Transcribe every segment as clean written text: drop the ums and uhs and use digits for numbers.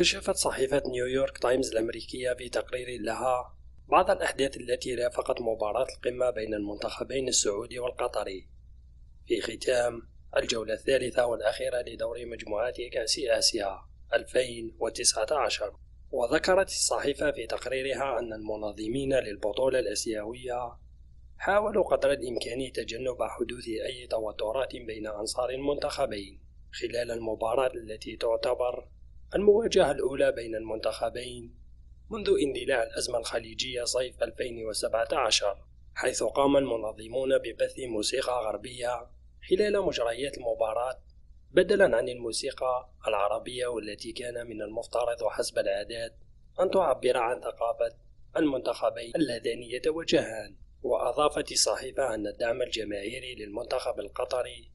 كشفت صحيفة نيويورك تايمز الأمريكية في تقرير لها بعض الأحداث التي رافقت مباراة القمة بين المنتخبين السعودي والقطري في ختام الجولة الثالثة والأخيرة لدور مجموعات كأس آسيا 2019. وذكرت الصحيفة في تقريرها أن المنظمين للبطولة الآسيوية حاولوا قدر الإمكان تجنب حدوث أي توترات بين أنصار المنتخبين خلال المباراة التي تعتبر المواجهة الأولى بين المنتخبين منذ اندلاع الأزمة الخليجية صيف 2017، حيث قام المنظمون ببث موسيقى غربية خلال مجريات المباراة بدلا عن الموسيقى العربية، والتي كان من المفترض حسب العادات أن تعبر عن ثقافة المنتخبين اللذان يتواجهان. وأضافت الصحيفة أن الدعم الجماهيري للمنتخب القطري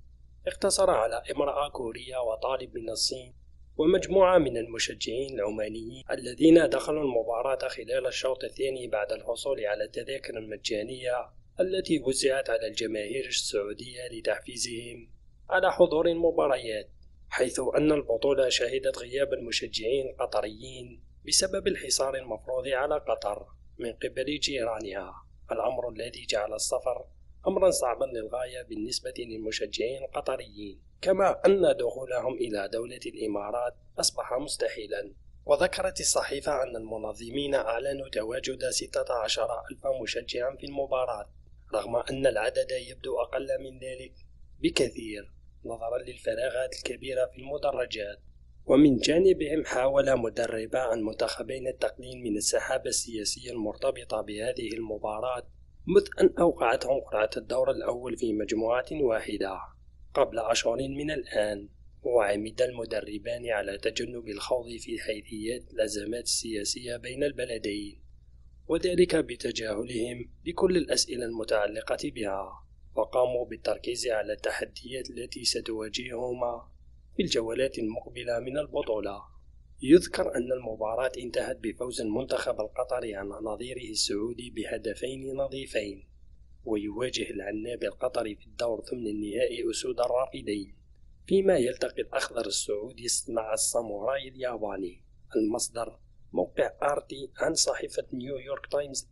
اقتصر على امرأة كورية وطالب من الصين ومجموعة من المشجعين العمانيين الذين دخلوا المباراة خلال الشوط الثاني بعد الحصول على التذاكر المجانية التي وزعت على الجماهير السعودية لتحفيزهم على حضور المباريات، حيث أن البطولة شهدت غياب المشجعين القطريين بسبب الحصار المفروض على قطر من قبل جيرانها، الأمر الذي جعل السفر أمرا صعبا للغاية بالنسبة للمشجعين القطريين، كما أن دخولهم إلى دولة الإمارات أصبح مستحيلا. وذكرت الصحيفة أن المنظمين أعلنوا تواجد 16,000 مشجعا في المباراة، رغم أن العدد يبدو أقل من ذلك بكثير نظرا للفراغات الكبيرة في المدرجات. ومن جانبهم حاول مدربا المنتخبين التقليل من السحابة السياسية المرتبطة بهذه المباراة منذ أن أوقعتهم قرعة الدور الأول في مجموعة واحدة قبل أشهر من الآن. وعمد المدربان على تجنب الخوض في حيثيات الأزمات السياسية بين البلدين، وذلك بتجاهلهم لكل الأسئلة المتعلقة بها، وقاموا بالتركيز على التحديات التي ستواجههما في الجولات المقبلة من البطولة. يذكر أن المباراة انتهت بفوز المنتخب القطري عن نظيره السعودي بهدفين نظيفين، ويواجه العناب القطري في الدور ثمن النهائي أسود الرافدين، فيما يلتقي الأخضر السعودي مع الساموراي الياباني. المصدر موقع آرتي عن صحيفة نيويورك تايمز